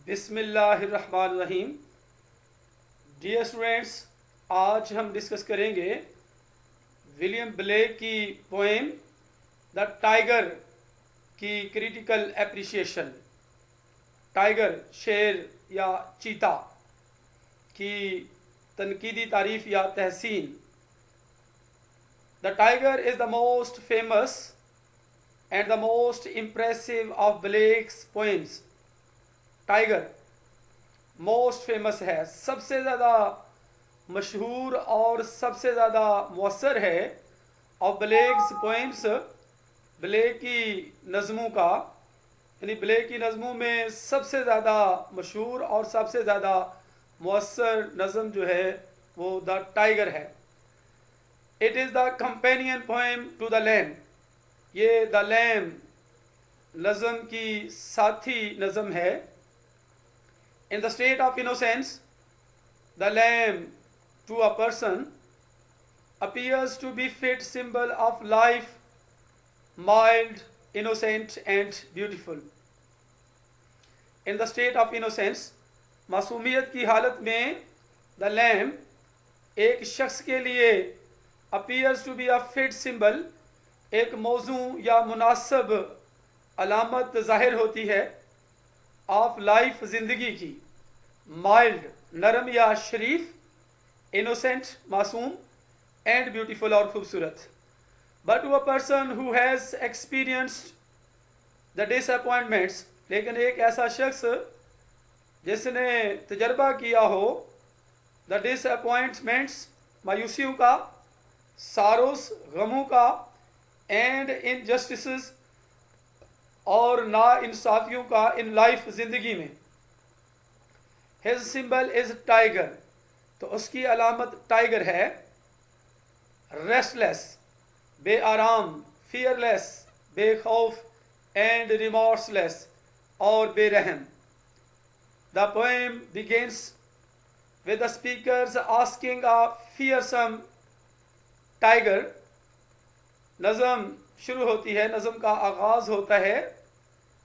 बिस्मिल्लाहिर्रहमानिर्रहीम। Dear students, आज हम डिस्कस करेंगे विलियम ब्लेक की पोएम द टाइगर की क्रिटिकल एप्रिसिएशन। टाइगर शेर या चीता की तनकीदी तारीफ या तहसीन। The tiger is the most famous and the most impressive of Blake's poems. Tiger most famous है, सबसे ज़्यादा मशहूर और सबसे ज़्यादा मौसर है ऑफ ब्लेक्स पोएम्स, ब्लेक की नज़मों का। यानी ब्लेक की नज़मों में सबसे ज़्यादा मशहूर और सबसे ज़्यादा मौसर नज़म जो है वो द टाइगर है। It is the companion poem to the lamb. ये द लैम नज़म की साथी नज़म है। In the state of innocence, the lamb to a person appears to be fit symbol of life, mild, innocent and beautiful. In the state of innocence, मासूमियत की हालत में the lamb एक शख्स के लिए appears to be a fit symbol, एक मौजू या मुनासिब अलामत ज़ाहिर होती है ऑफ लाइफ ज़िंदगी की, माइल्ड नरम या शरीफ, इनोसेंट मासूम, एंड ब्यूटीफुल और खूबसूरत। But to a person who has experienced the disappointments, लेकिन एक ऐसा शख्स जिसने तजर्बा किया हो द डिसअपॉइंटमेंट्स मायूसियों का, सारोस गमों का, एंड इनजस्टिस और ना इंसाफियों का इन लाइफ ज़िंदगी में। हिज सिंबल इज़ टाइगर, तो उसकी अलामत टाइगर है। रेस्टलेस बेआराम, फियरलेस बेखौफ, एंड रिमोर्सलेस और बेरहम। The poem begins with the speakers asking a fearsome tiger. नज़म शुरू होती है, नज़म का आगाज़ होता है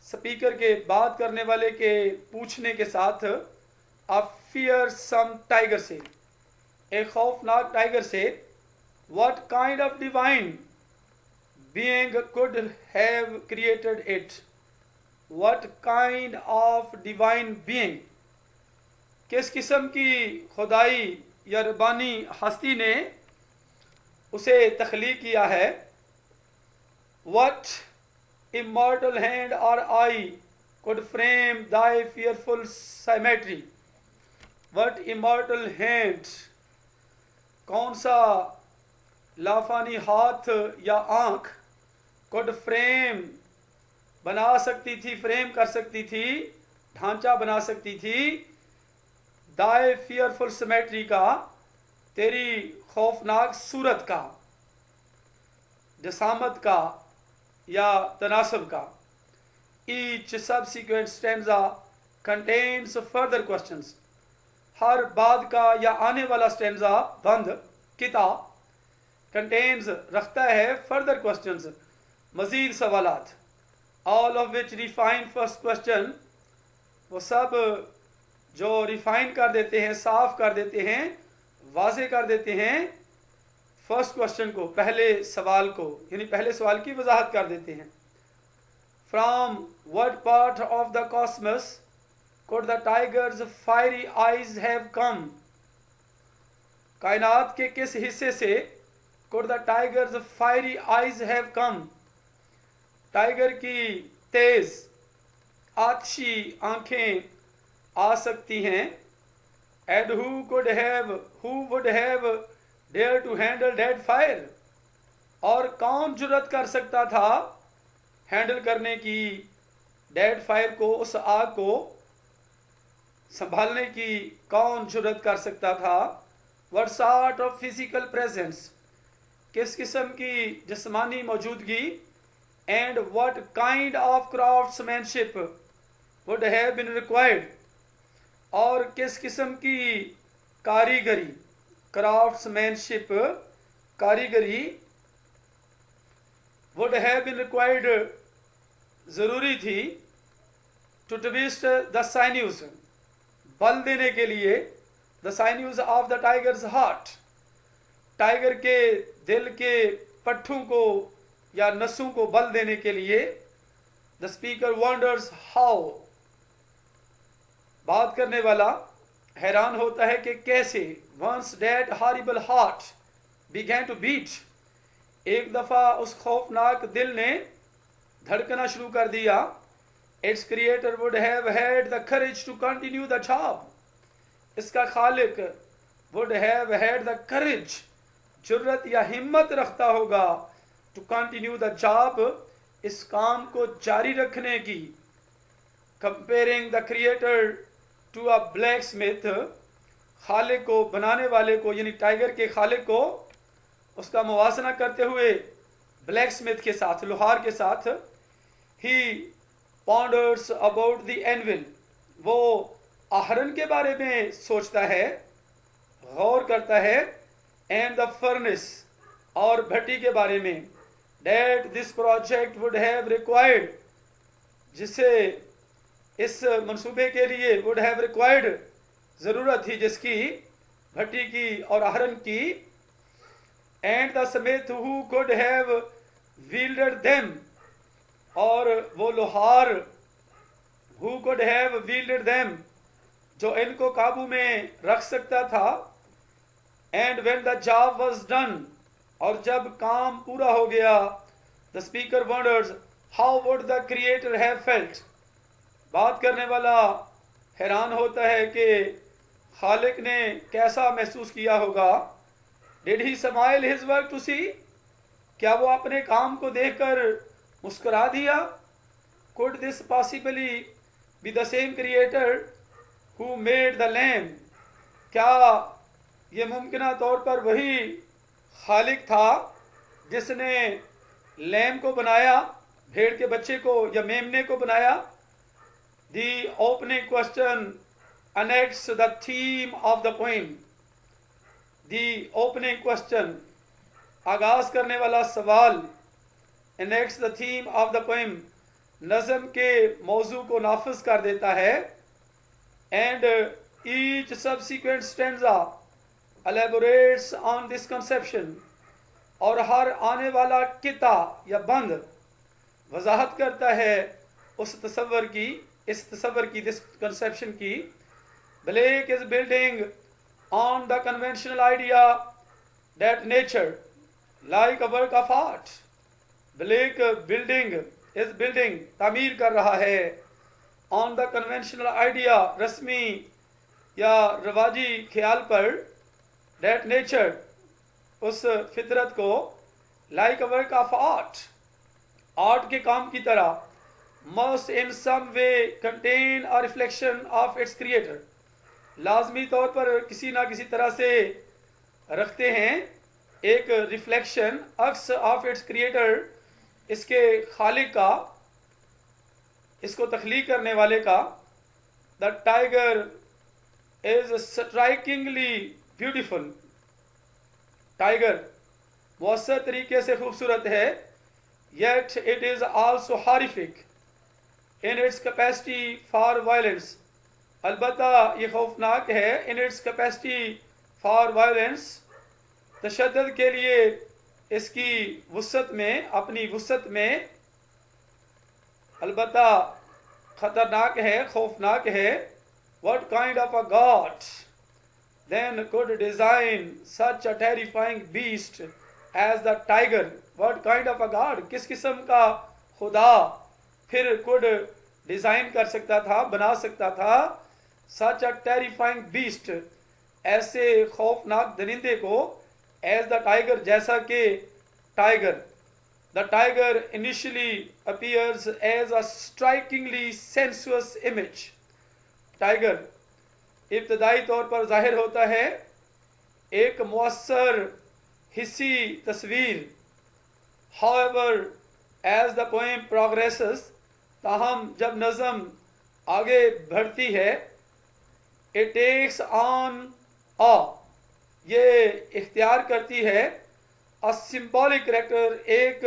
स्पीकर के, बात करने वाले के पूछने के साथ, अ फियरसम टाइगर से, एक खौफनाक टाइगर से। What kind of divine being could have created it. What kind of divine being, किस किस्म की खुदाई या रब्बानी हस्ती ने उसे तख्लीक किया है। What immortal hand or eye could frame thy fearful symmetry? What immortal hand, कौन सा लाफानी हाथ या आँख, could frame बना सकती थी, फ्रेम कर सकती थी, ढांचा बना सकती थी, thy fearful symmetry का, तेरी खौफनाक सूरत का, जसामत का या तनासब का। Each subsequent stanza contains further questions. हर बाद का या आने वाला स्टेंजा, बंद किता, contains रखता है further questions, मज़ीद सवालात। All of which refine first question, वो सब जो रिफाइन कर देते हैं, साफ कर देते हैं, वाज़े कर देते हैं फर्स्ट क्वेश्चन को, पहले सवाल को, यानी पहले सवाल की वजाहत कर देते हैं। From what part of the cosmos could the tiger's fiery eyes have come. कायनात के किस हिस्से से could the tiger's fiery eyes have come, tiger की तेज आतशी आंखें आ सकती हैं। And who would have dare to handle dead fire, और कौन जुर्रत कर सकता था हैंडल करने की डेड फायर को, उस आग को संभालने की कौन जुर्रत कर सकता था। What sort of physical presence, किस किस्म की जिस्मानी मौजूदगी, and what kind of craftsmanship would have been required, और किस किस्म की कारीगरी, क्राफ्ट्समैनशिप कारीगरी, वुड हैव बीन रिक्वायर्ड ज़रूरी थी, टू ट्विस्ट द साइन्यूज, बल देने के लिए, the sinews of the tiger's heart, tiger के दिल के पट्ठों को या नसों को बल देने के लिए। द स्पीकर वंडर्स हाउ, बात करने वाला हैरान होता है कि कैसे। Once that horrible heart began to beat, एक दफा उस खौफनाक दिल ने धड़कना शुरू कर दिया। Its creator would have had the courage to continue the job, इसका खालिक would have had the courage, जुर्रत या हिम्मत रखता होगा, टू कंटिन्यू द जॉब, इस काम को जारी रखने की। Comparing the creator to a blacksmith, खालिक को, बनाने वाले को, यानी टाइगर के खालिक को उसका मुवाजना करते हुए ब्लैक स्मिथ के साथ, लोहार के साथ। ही पॉन्डर्स अबाउट द एनविल, वो आहरण के बारे में सोचता है, गौर करता है। एंड द फर्नेस, और भट्टी के बारे में। That this project would have required, जिसे इस मंसूबे के लिए वुड हैव रिक्वायर्ड, ज़रूरत थी जिसकी, भट्टी की और आहरण की। And the Smith who could have wielded them, और वो लोहार who could have wielded them, जो इनको काबू में रख सकता था। And when the job was done, और जब काम पूरा हो गया, the speaker wonders how would the creator have felt, बात करने वाला हैरान होता है कि खालिक ने कैसा महसूस किया होगा। Did he smile his work to see, क्या वो अपने काम को देखकर मुस्कुरा दिया। Could this possibly be the same creator who made the lamb, क्या ये मुमकिना तौर पर वही खालिक था जिसने लैम को बनाया, भेड़ के बच्चे को या मेमने को बनाया। The opening question annexes the theme of the poem, the opening question, आगाज करने वाला सवाल, annexes the theme of the poem, नज़म के मौजू को नाफिज कर देता है। and each subsequent stanza elaborates on this conception, और हर आने वाला किता या बंद वजाहत करता है उस तसव्वुर की, इस तसव्वुर की, दिस कंसेप्शन की। Blake is building on the conventional idea that nature like a work of art, Blake building is building, तामीर कर रहा है, ऑन द कन्वेंशनल आइडिया, रस्मी या रवाजी ख्याल पर, दैट नेचर, उस फितरत को, like a work of art, art के काम की तरह, must in some way contain a reflection of its creator, लाजमी तौर पर किसी ना किसी तरह से रखते हैं एक रिफ्लेक्शन, अक्स ऑफ इट्स क्रिएटर, इसके खालिक का, इसको तख्लीक करने वाले का। The tiger is strikingly beautiful, tiger मौसर तरीके से खूबसूरत है। Yet it is also horrific in its capacity for violence, अलबत्ता ये खौफनाक है, in its capacity for violence, तशद्दुद के लिए इसकी वुसअत में, अपनी वुसअत में, अलबत्ता खतरनाक है, खौफनाक है। What kind of a God then could design such a terrifying beast as the tiger? What kind of a God, किस किस्म का खुदा फिर could डिज़ाइन कर सकता था, बना सकता था, such a terrifying beast, ऐसे खौफनाक दरिंदे को, as the tiger, जैसा कि tiger. The tiger initially appears as a strikingly sensuous image, tiger इब्तदाई तौर पर जाहिर होता है एक मुअस्सर हिस्सी तस्वीर। However, as the poem progresses, ताहम जब नज़म आगे बढ़ती है, it takes on a, ये इख्तियार करती है, a symbolic character, एक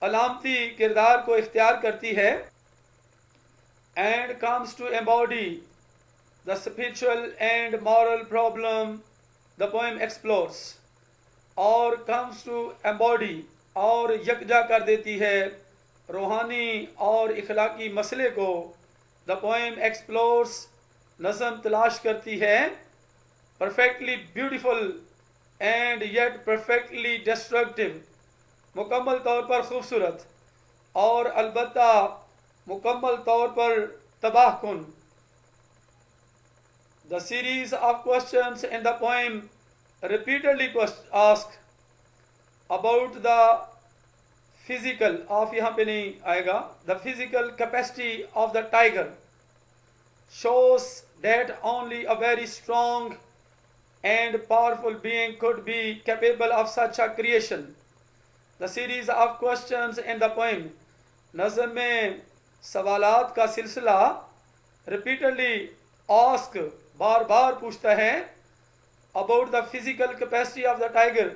अलामती किरदार को इख्तियार करती है। and comes to embody the spiritual and moral problem the poem explores, और comes to embody और यकजा कर देती है रूहानी और इखलाकी मसले को the poem explores, नज़म तलाश करती है perfectly beautiful and yet perfectly destructive, मुकम्मल तौर पर खूबसूरत और अलबत्ता मुकम्मल तौर पर तबाह कुन. The series of questions in the poem repeatedly ask about the physical of यहाँ पे नहीं आएगा, the physical capacity of the tiger shows that only a very strong and powerful being could be capable of such a creation. The series of questions in the poem, नज़म में सवालात का सिलसिला repeatedly ask, बार बार पूछता है about the physical capacity of the tiger,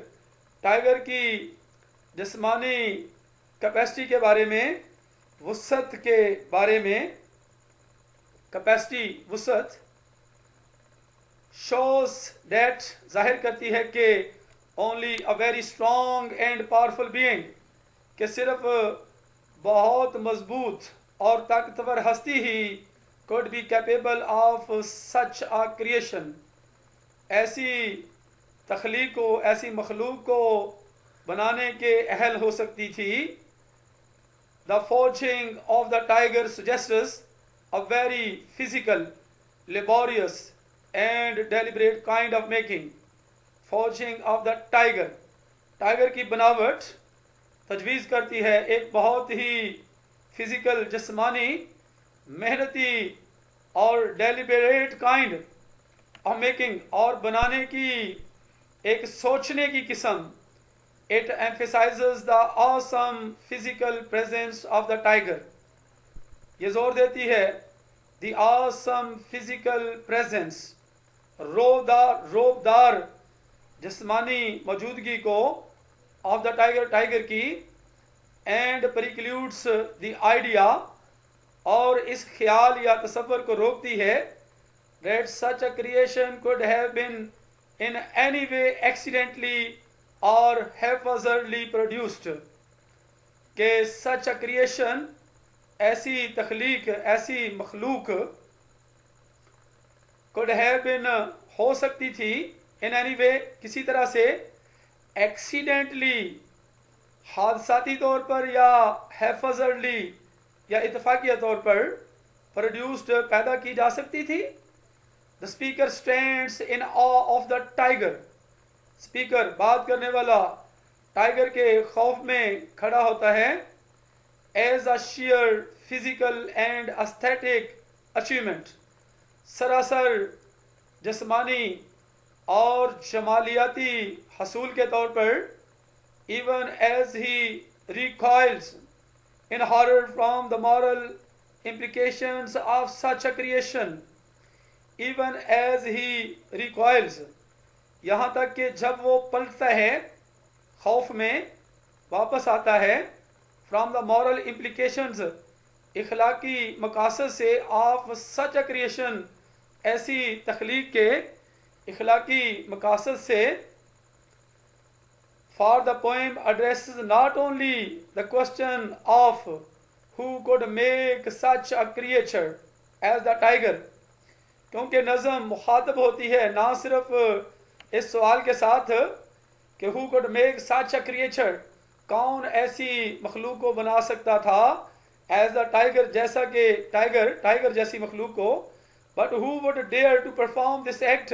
tiger की जिस्मानी capacity के बारे में, वुसत के बारे में, कैपेसिटी वुसत, shows that जाहिर करती है कि only a very strong and powerful being, कि सिर्फ बहुत मजबूत और ताकतवर हस्ती ही could be capable of such a creation, ऐसी तख्लीक को, ऐसी मखलूक को बनाने के अहल हो सकती थी. The forging of the tiger suggests a very physical, laborious and deliberate kind of making. Forging of the tiger, tiger की बनावट तजवीज़ करती है एक बहुत ही फिजिकल, जिस्मानी, मेहनती और डेलिबरेट काइंड ऑफ मेकिंग, और बनाने की एक सोचने की किस्म. It emphasizes the awesome physical presence of the tiger. ये जोर देती है the awesome physical presence, रोबदार जिस्मानी मौजूदगी को of the tiger, टाइगर की, and precludes the idea, और इस ख्याल या तसव्वुर को रोकती है that such a creation could have been in any way accidentally or haphazardly produced, कि such a creation, ऐसी तख्लीक, ऐसी मखलूक, could have been, हो सकती थी, in any way, किसी तरह से, accidentally, हादसाती तौर पर, या haphazardly, या इत्तफाकिया तौर पर, produced, पैदा की जा सकती थी. The speaker stands in awe of the tiger. Speaker, बात करने वाला, टाइगर के खौफ में खड़ा होता है. As a sheer physical and aesthetic achievement, सरासर जिस्मानी और जमालियाती हसूल के तौर पर. Even as he recoils in horror from the moral implications of such a creation, even as he recoils, यहाँ तक कि जब वो पलटता है खौफ में, वापस आता है, from the moral implications, इखलाकी मकासद से, of such a creation, ऐसी तख्लीक के इखलाकी मकासद से. For the poem addresses not only the question of who could make such a creature as the tiger, क्योंकि नज़म मुखातब होती है ना सिर्फ इस सवाल के साथ कि who could make such a creature, कौन ऐसी मखलूक को बना सकता था, as the tiger, जैसा कि टाइगर जैसी मखलूक को, but who would dare to perform this act,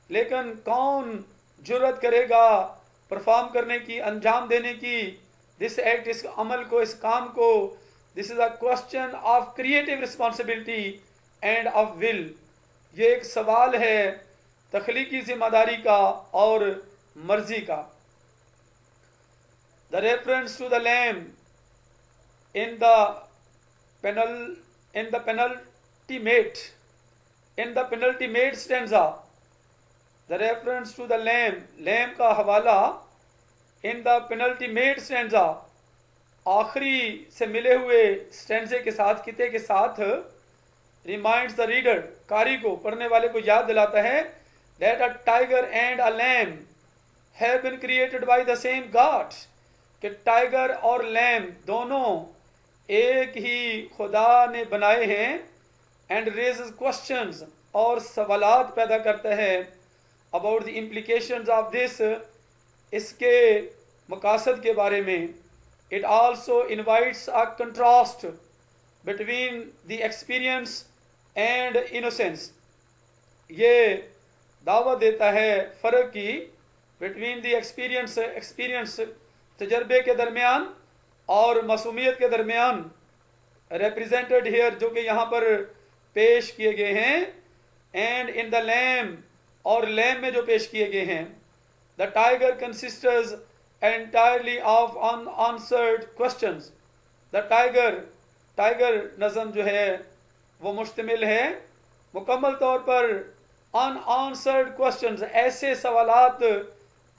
लेकिन कौन जुर्रत करेगा परफॉर्म करने की, अंजाम देने की, this act, इस अमल को, इस काम को. This is a question of creative responsibility and of will. ये एक सवाल है तख्लीकी जिम्मेदारी का और मर्जी का. The reference to the lamb in the penultimate stanza, the reference to the lamb का हवाला in the penultimate stanza, आखिरी से मिले हुए स्टेंजे के साथ, किते के साथ, रिमाइंड्स द रीडर, कारी को, पढ़ने वाले को याद दिलाता है, that a tiger and a lamb have been created by the same God, कि टाइगर और लैम दोनों एक ही खुदा ने बनाए हैं, एंड रेजेस क्वेश्चंस, और सवालात पैदा करता है about the implications of this, इसके मकासद के बारे में. It also invites a contrast between the experience and innocence. ये दावत देता है फ़र्क की, बिटवीन द एक्सपीरियंस तजर्बे के दरमियान और मासूमियत के दरमियान, रिप्रेजेंटेड हियर, जो कि यहाँ पर पेश किए गए हैं, एंड इन द लैम, और लैम में जो पेश किए गए हैं. The tiger consists entirely of unanswered questions. The tiger नज़म जो है वो मुश्तमिल है मुकम्मल तौर पर अनआंसर्ड क्वेश्चंस, ऐसे सवालात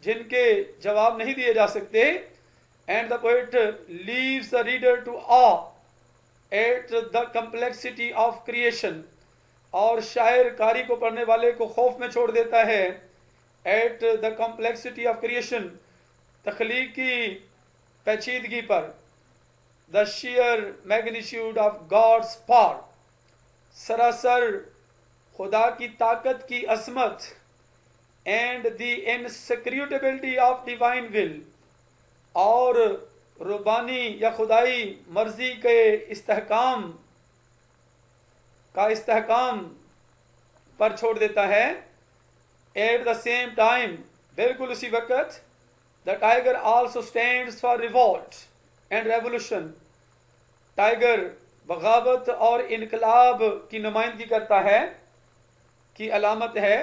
जिनके जवाब नहीं दिए जा सकते. And the poet leaves the reader to awe at the complexity of creation, और शायर कारी को, पढ़ने वाले को खौफ में छोड़ देता है at the complexity of creation, तख्लीकी पेचीदगी पर. The sheer magnitude of God's power, सरासर खुदा की ताकत की असमत. And the inscrutability of divine will, और रुबानी या खुदाई मर्जी के इस्तेहकाम पर छोड़ देता है. एट द सेम टाइम, बिल्कुल उसी वक्त, the tiger also stands for revolt and revolution. Tiger बगावत और इनकलाब की नुमाइंदगी करता है, की अलामत है.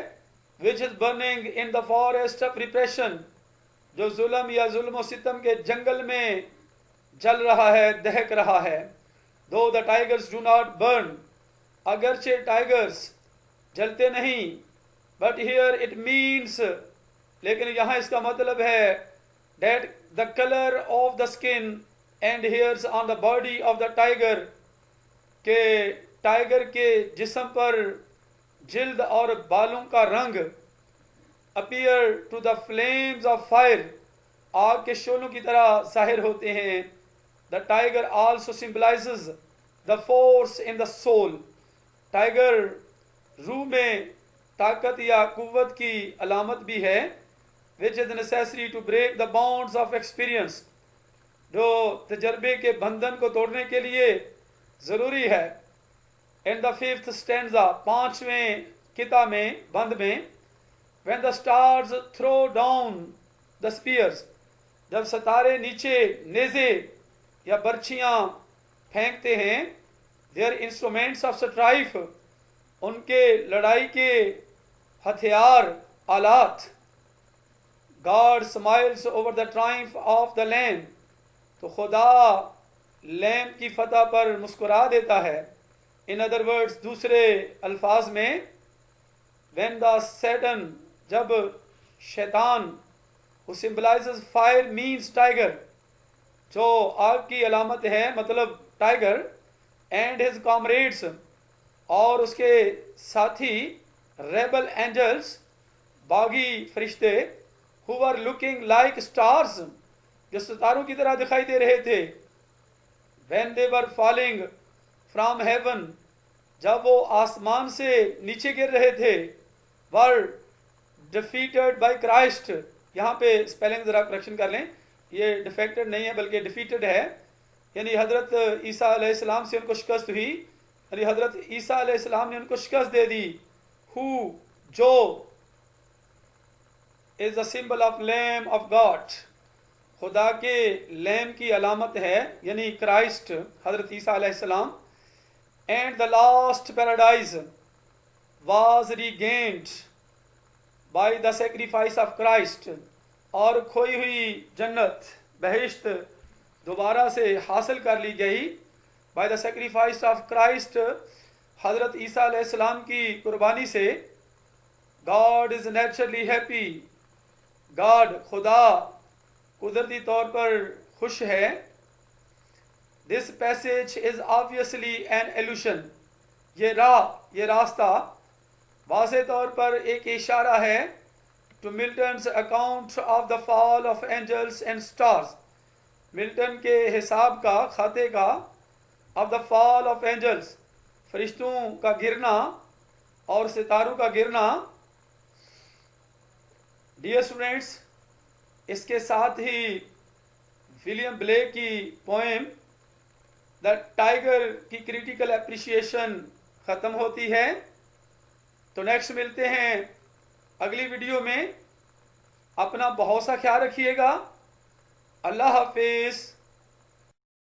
Which is burning in the forest of repression, जो जुल्म या जुल्म और सितम के जंगल में जल रहा है, दहक रहा है. दो the tigers do not burn, अगरचे टाइगर्स जलते नहीं, बट हियर इट मीन्स, लेकिन यहाँ इसका मतलब है, that the colour of the skin and hairs on the body of the tiger, के टाइगर के जिस्म पर जिल्द और बालों का रंग, appear to the flames of fire, आग के शोलों की तरह जाहिर होते हैं. The tiger also symbolises the force in the soul, tiger रूह में ताकत या कुव्वत की अलामत भी है. Which is necessary to break the bounds of experience, जो तजर्बे के बंधन को तोड़ने के लिए ज़रूरी है. इन द फिफ्थ स्टैंजा, पांचवें किता में, बंद में, when the stars throw down the spears, जब सितारे नीचे नेज़े या बर्छियाँ फेंकते हैं, their instruments of strife, उनके लड़ाई के हथियार, आलात. God smiles over the triumph of the lamb, तो खुदा लैम की फतह पर मुस्कुरा देता है. इन अदर वर्ड्स, दूसरे अल्फाज में, when the Satan, जब शैतान, who symbolizes fire means tiger, जो आग की अलामत है मतलब टाइगर, and his comrades, और उसके साथी रेबल एंजल्स, बागी फरिश्ते, who were looking like stars, जो सितारों की तरह दिखाई दे रहे थे. when they were falling from heaven, जब वो आसमान से नीचे गिर रहे थे, were defeated by Christ. यहाँ पे स्पेलिंग ज़रा करेक्शन कर लें, ये डिफेक्टेड नहीं है बल्कि डिफीटेड है, यानी हज़रत ईसा अलैहिस्सलाम से उनको शिकस्त हुई, यानी हज़रत ईसा अलैहिस्सलाम ने उनको शिकस्त दे दी. हु, जो, is the symbol of lamb of God, खुदा के लैम की अलामत है, यानी क्राइस्ट, हज़रत ईसा अलैहिस्सलाम. And the last paradise was regained bye the sacrifice of Christ, और खोई हुई जन्नत, बहिश्त दोबारा से हासिल कर ली गई by the sacrifice of Christ, हज़रत ईसा अलैहिस्सलाम की कुर्बानी से. God is naturally happy, God, खुदा कुदरती तौर पर खुश है. This passage is obviously an allusion, ये रास्ता वाज़े तौर पर एक इशारा है to Milton's account of the fall of angels and stars, Milton के हिसाब का, खाते का, of the fall of angels, फरिश्तों का गिरना और सितारों का गिरना। डियर स्टूडेंट्स, इसके साथ ही विलियम ब्लेक की पोएम द टाइगर की क्रिटिकल एप्रिसिएशन ख़त्म होती है। तो नेक्स्ट मिलते हैं अगली वीडियो में। अपना बहुत सा ख्याल रखिएगा। अल्लाह हाफिज़।